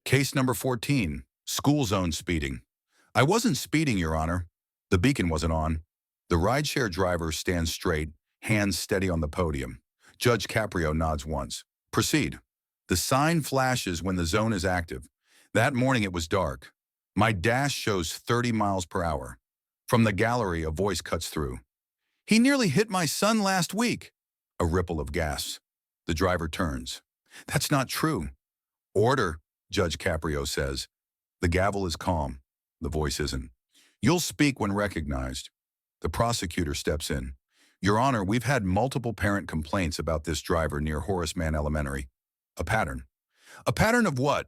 Case number 14, school zone speeding. I wasn't speeding, Your Honor. The beacon wasn't on. The rideshare driver stands straight, hands steady on the podium. Judge Caprio nods once. Proceed. The sign flashes when the zone is active. That morning it was dark. My dash shows 30 miles per hour. From the gallery, a voice cuts through. He nearly hit my son last week. A ripple of gasps. The driver turns. That's not true. Order, Judge Caprio says. The gavel is calm. The voice isn't. You'll speak when recognized. The prosecutor steps in. Your Honor, we've had multiple parent complaints about this driver near Horace Mann Elementary. A pattern. A pattern of what?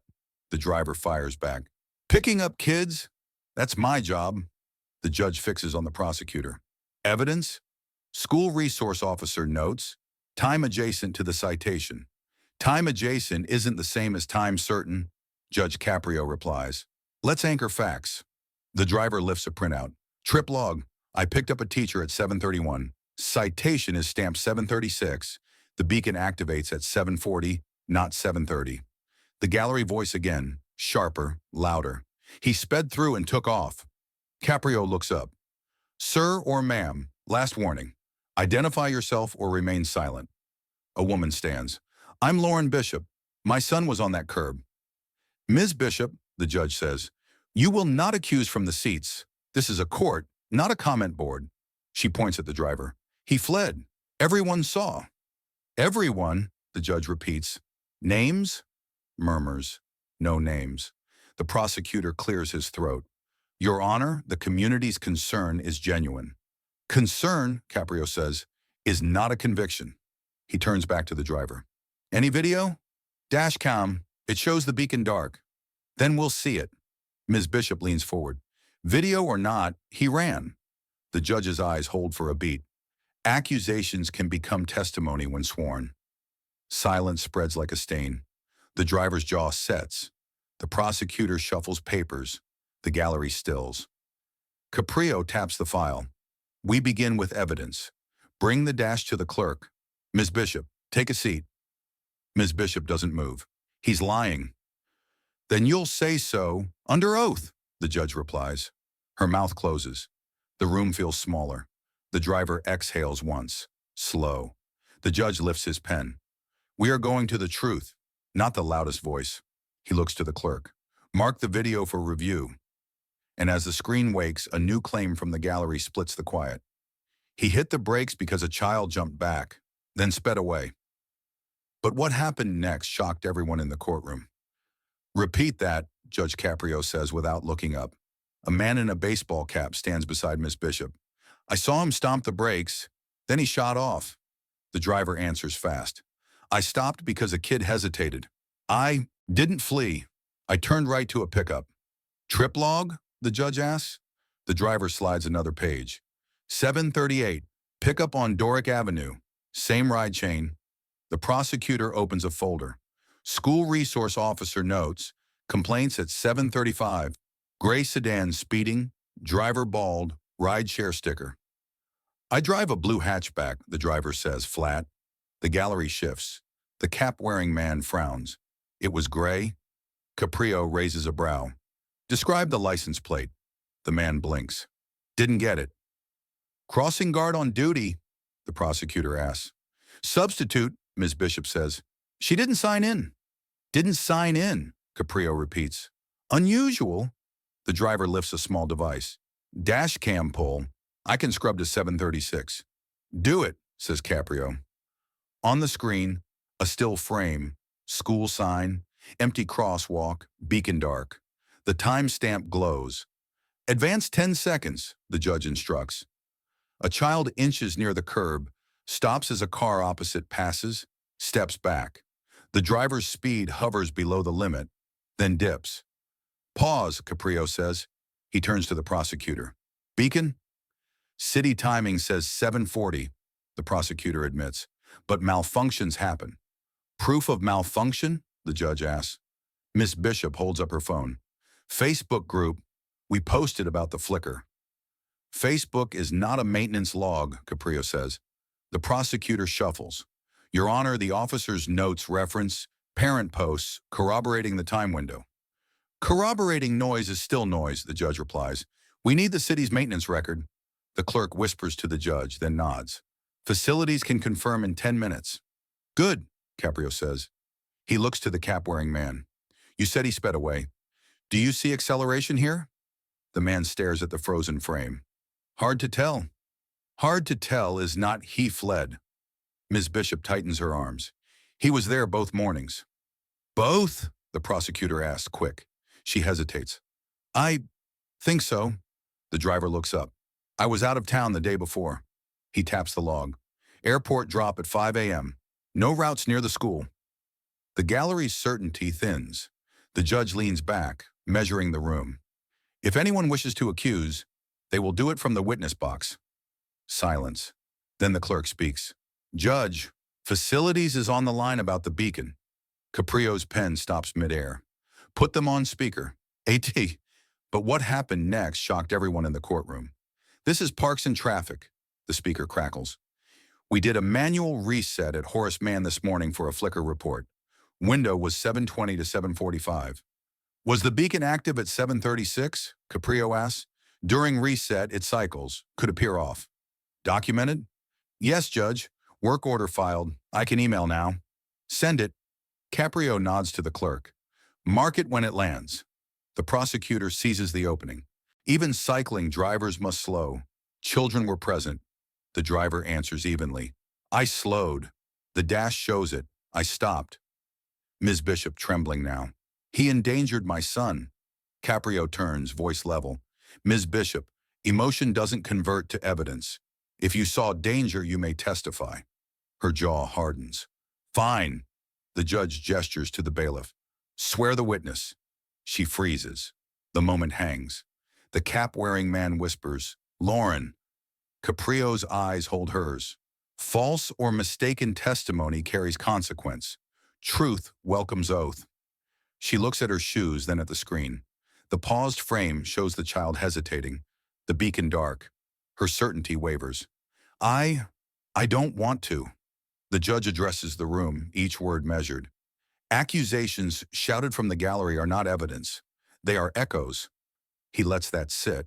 The driver fires back. Picking up kids? That's my job. The judge fixes on the prosecutor. Evidence? School resource officer notes. Time adjacent to the citation. Time adjacent isn't the same as time certain. Judge Caprio replies. Let's anchor facts. The driver lifts a printout. Trip log. I picked up a teacher at 7:31. Citation is stamped 7:36. The beacon activates at 7:40, not 7:30. The gallery voice again, sharper, louder. He sped through and took off. Caprio looks up. Sir or ma'am, last warning. Identify yourself or remain silent. A woman stands. I'm Lauren Bishop. My son was on that curb. Ms. Bishop, the judge says, you will not accuse from the seats. This is a court, not a comment board. She points at the driver. He fled. Everyone saw. Everyone, the judge repeats. Names? Murmurs. No names. The prosecutor clears his throat. Your Honor, the community's concern is genuine. Concern, Caprio says, is not a conviction. He turns back to the driver. Any video? Dash cam. It shows the beacon dark. Then we'll see it. Ms. Bishop leans forward. Video or not, he ran. The judge's eyes hold for a beat. Accusations can become testimony when sworn. Silence spreads like a stain. The driver's jaw sets. The prosecutor shuffles papers. The gallery stills. Caprio taps the file. We begin with evidence. Bring the dash to the clerk. Ms. Bishop, take a seat. Ms. Bishop doesn't move. He's lying. Then you'll say so, under oath, the judge replies. Her mouth closes. The room feels smaller. The driver exhales once, slow. The judge lifts his pen. We are going to the truth, not the loudest voice. He looks to the clerk. Mark the video for review. And as the screen wakes, a new claim from the gallery splits the quiet. He hit the brakes because a child jumped back, then sped away. But what happened next shocked everyone in the courtroom. Repeat that, Judge Caprio says without looking up. A man in a baseball cap stands beside Miss Bishop. I saw him stomp the brakes, then he shot off. The driver answers fast. I stopped because a kid hesitated. I didn't flee. I turned right to a pickup. Trip log? The judge asks. The driver slides another page. 7:38, pickup on Doric Avenue. Same ride chain. The prosecutor opens a folder. School resource officer notes, complaints at 7:35, gray sedan speeding, driver bald, rideshare sticker. I drive a blue hatchback, the driver says, flat. The gallery shifts. The cap-wearing man frowns. It was gray. Caprio raises a brow. Describe the license plate. The man blinks. Didn't get it. Crossing guard on duty, the prosecutor asks. Substitute, Ms. Bishop says. She didn't sign in. Didn't sign in, Caprio repeats. Unusual. The driver lifts a small device. Dash cam pull. I can scrub to 7:36. Do it, says Caprio. On the screen, a still frame, school sign, empty crosswalk, beacon dark. The timestamp glows. Advance 10 seconds, the judge instructs. A child inches near the curb, stops as a car opposite passes, steps back. The driver's speed hovers below the limit, then dips. Pause, Caprio says. He turns to the prosecutor. Beacon? City timing says 7:40, the prosecutor admits, but malfunctions happen. Proof of malfunction? The judge asks. Miss Bishop holds up her phone. Facebook group. We posted about the flicker. Facebook is not a maintenance log, Caprio says. The prosecutor shuffles. Your Honor, the officer's notes reference parent posts corroborating the time window. Corroborating noise is still noise, the judge replies. We need the city's maintenance record. The clerk whispers to the judge, then nods. Facilities can confirm in 10 minutes. Good, Caprio says. He looks to the cap-wearing man. You said he sped away. Do you see acceleration here? The man stares at the frozen frame. Hard to tell. Hard to tell is not he fled. Ms. Bishop tightens her arms. He was there both mornings. Both? The prosecutor asks, quick. She hesitates. I think so. The driver looks up. I was out of town the day before. He taps the log. Airport drop at 5 a.m. No routes near the school. The gallery's certainty thins. The judge leans back, measuring the room. If anyone wishes to accuse, they will do it from the witness box. Silence. Then the clerk speaks. Judge, Facilities is on the line about the beacon. Caprio's pen stops midair. Put them on speaker. AT. But what happened next shocked everyone in the courtroom. This is Parks and Traffic, the speaker crackles. We did a manual reset at Horace Mann this morning for a flicker report. Window was 7:20 to 7:45. Was the beacon active at 7:36? Caprio asks. During reset, it cycles. Could appear off. Documented? Yes, Judge. Work order filed. I can email now. Send it. Caprio nods to the clerk. Mark it when it lands. The prosecutor seizes the opening. Even cycling drivers must slow. Children were present. The driver answers evenly. I slowed. The dash shows it. I stopped. Ms. Bishop trembling now. He endangered my son. Caprio turns, voice level. Ms. Bishop, emotion doesn't convert to evidence. If you saw danger, you may testify. Her jaw hardens. Fine. The judge gestures to the bailiff. Swear the witness. She freezes. The moment hangs. The cap-wearing man whispers, Lauren. Caprio's eyes hold hers. False or mistaken testimony carries consequence. Truth welcomes oath. She looks at her shoes, then at the screen. The paused frame shows the child hesitating. The beacon dark. Her certainty wavers. I don't want to. The judge addresses the room, each word measured. Accusations shouted from the gallery are not evidence. They are echoes. He lets that sit.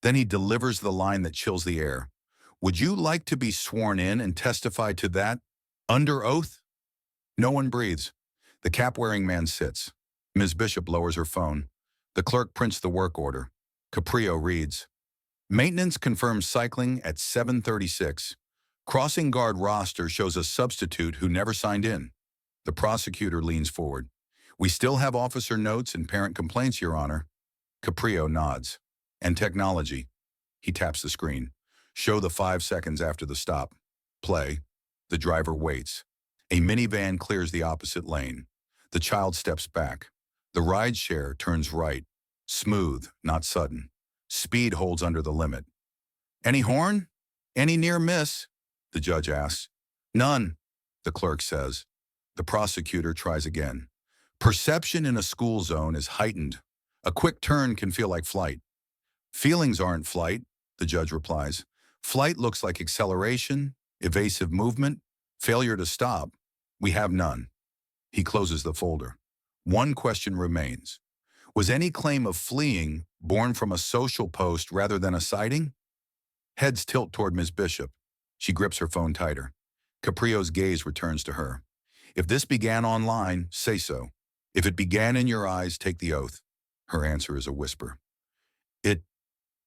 Then he delivers the line that chills the air. Would you like to be sworn in and testify to that? Under oath? No one breathes. The cap-wearing man sits. Ms. Bishop lowers her phone. The clerk prints the work order. Caprio reads. Maintenance confirms cycling at 7:36. Crossing guard roster shows a substitute who never signed in. The prosecutor leans forward. We still have officer notes and parent complaints, Your Honor. Caprio nods. And technology. He taps the screen. Show the 5 seconds after the stop. Play. The driver waits. A minivan clears the opposite lane. The child steps back. The rideshare turns right. Smooth, not sudden. Speed holds under the limit. Any horn? Any near miss? The judge asks. None, the clerk says. The prosecutor tries again. Perception in a school zone is heightened. A quick turn can feel like flight. Feelings aren't flight, the judge replies. Flight looks like acceleration, evasive movement, failure to stop. We have none. He closes the folder. One question remains. Was any claim of fleeing born from a social post rather than a sighting? Heads tilt toward Ms. Bishop. She grips her phone tighter. Caprio's gaze returns to her. If this began online, say so. If it began in your eyes, take the oath. Her answer is a whisper. It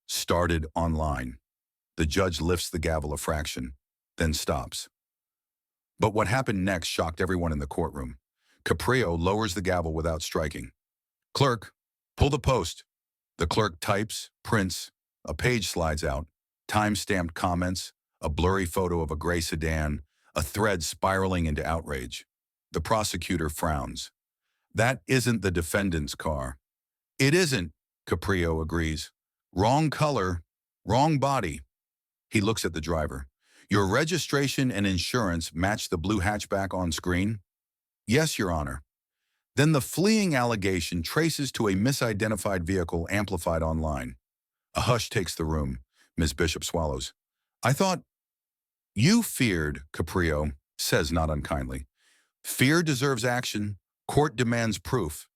started online. The judge lifts the gavel a fraction, then stops. But what happened next shocked everyone in the courtroom. Caprio lowers the gavel without striking. Clerk, pull the post. The clerk types, prints, a page slides out, time-stamped comments, a blurry photo of a gray sedan, a thread spiraling into outrage. The prosecutor frowns. That isn't the defendant's car. It isn't, Caprio agrees. Wrong color, wrong body. He looks at the driver. Your registration and insurance match the blue hatchback on screen? Yes, Your Honor. Then the fleeing allegation traces to a misidentified vehicle amplified online. A hush takes the room. Ms. Bishop swallows. I thought you feared, Caprio says not unkindly. Fear deserves action. Court demands proof.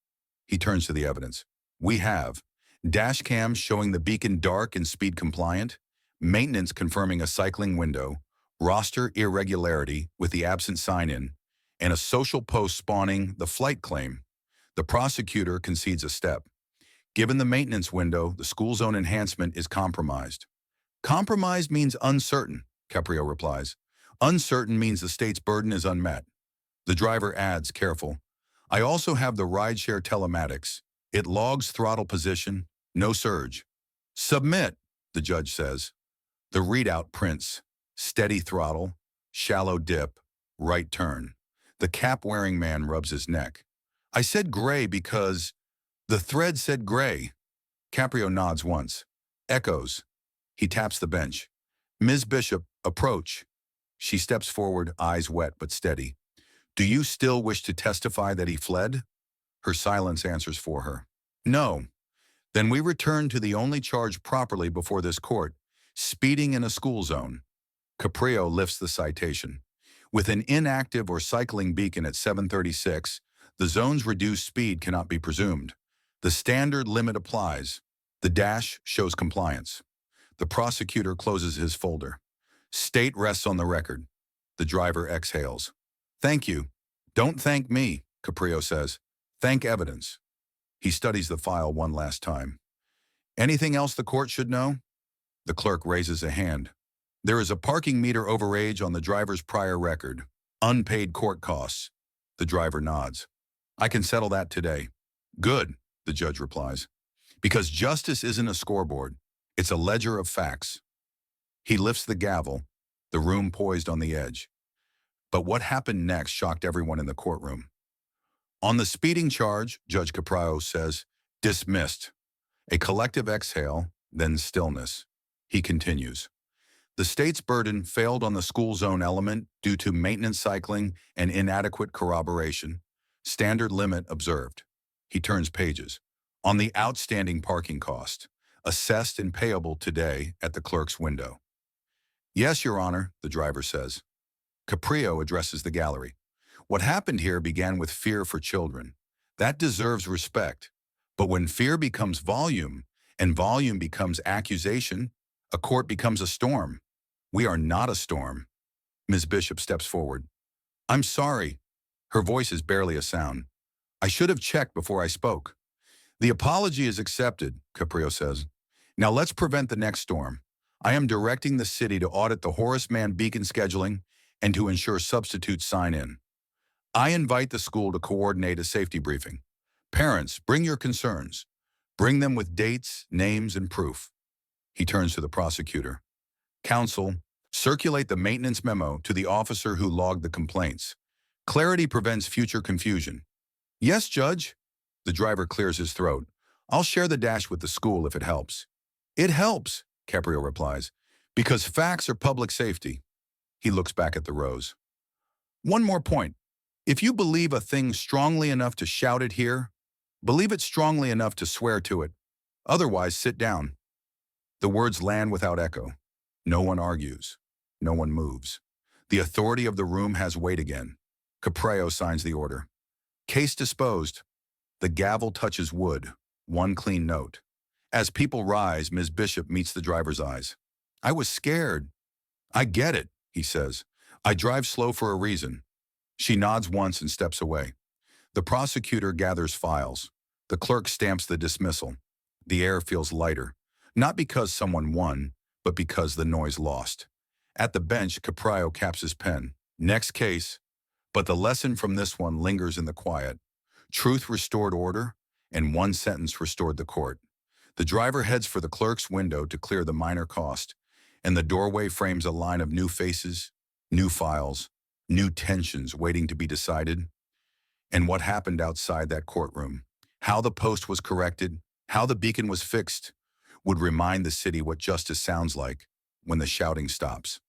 He turns to the evidence. We have dash cams showing the beacon dark and speed compliant, maintenance confirming a cycling window, roster irregularity with the absent sign-in, and a social post spawning the flight claim. The prosecutor concedes a step. Given the maintenance window, the school zone enhancement is compromised. Compromised means uncertain, Caprio replies. Uncertain means the state's burden is unmet. The driver adds, careful. I also have the rideshare telematics. It logs throttle position, no surge. Submit, the judge says. The readout prints, steady throttle, shallow dip, right turn. The cap-wearing man rubs his neck. I said gray because the thread said gray. Caprio nods once. Echoes. He taps the bench. Ms. Bishop, approach. She steps forward, eyes wet but steady. Do you still wish to testify that he fled? Her silence answers for her. No. Then we return to the only charge properly before this court, speeding in a school zone. Caprio lifts the citation. With an inactive or cycling beacon at 7:36, the zone's reduced speed cannot be presumed. The standard limit applies. The dash shows compliance. The prosecutor closes his folder. State rests on the record. The driver exhales. Thank you. Don't thank me, Caprio says. Thank evidence. He studies the file one last time. Anything else the court should know? The clerk raises a hand. There is a parking meter overage on the driver's prior record. Unpaid court costs. The driver nods. I can settle that today. Good, the judge replies. Because justice isn't a scoreboard. It's a ledger of facts. He lifts the gavel, the room poised on the edge. But what happened next shocked everyone in the courtroom. On the speeding charge, Judge Caprio says, dismissed. A collective exhale, then stillness. He continues. The state's burden failed on the school zone element due to maintenance cycling and inadequate corroboration. Standard limit observed. He turns pages. On the outstanding parking cost, assessed and payable today at the clerk's window. Yes, Your Honor, the driver says. Caprio addresses the gallery. What happened here began with fear for children. That deserves respect. But when fear becomes volume, and volume becomes accusation, a court becomes a storm. We are not a storm. Ms. Bishop steps forward. I'm sorry. Her voice is barely a sound. I should have checked before I spoke. The apology is accepted, Caprio says. Now let's prevent the next storm. I am directing the city to audit the Horace Mann beacon scheduling and to ensure substitutes sign in. I invite the school to coordinate a safety briefing. Parents, bring your concerns. Bring them with dates, names, and proof. He turns to the prosecutor. Counsel, circulate the maintenance memo to the officer who logged the complaints. Clarity prevents future confusion. Yes, Judge. The driver clears his throat. I'll share the dash with the school if it helps. It helps, Caprio replies, because facts are public safety. He looks back at the rows. One more point. If you believe a thing strongly enough to shout it here, believe it strongly enough to swear to it. Otherwise, sit down. The words land without echo. No one argues. No one moves. The authority of the room has weight again. Caprio signs the order. Case disposed. The gavel touches wood. One clean note. As people rise, Ms. Bishop meets the driver's eyes. I was scared. I get it, he says. I drive slow for a reason. She nods once and steps away. The prosecutor gathers files. The clerk stamps the dismissal. The air feels lighter, not because someone won, but because the noise lost. At the bench, Caprio caps his pen. Next case. But the lesson from this one lingers in the quiet. Truth restored order, and one sentence restored the court. The driver heads for the clerk's window to clear the minor cost, and the doorway frames a line of new faces, new files, new tensions waiting to be decided. And what happened outside that courtroom, how the post was corrected, how the beacon was fixed, would remind the city what justice sounds like when the shouting stops.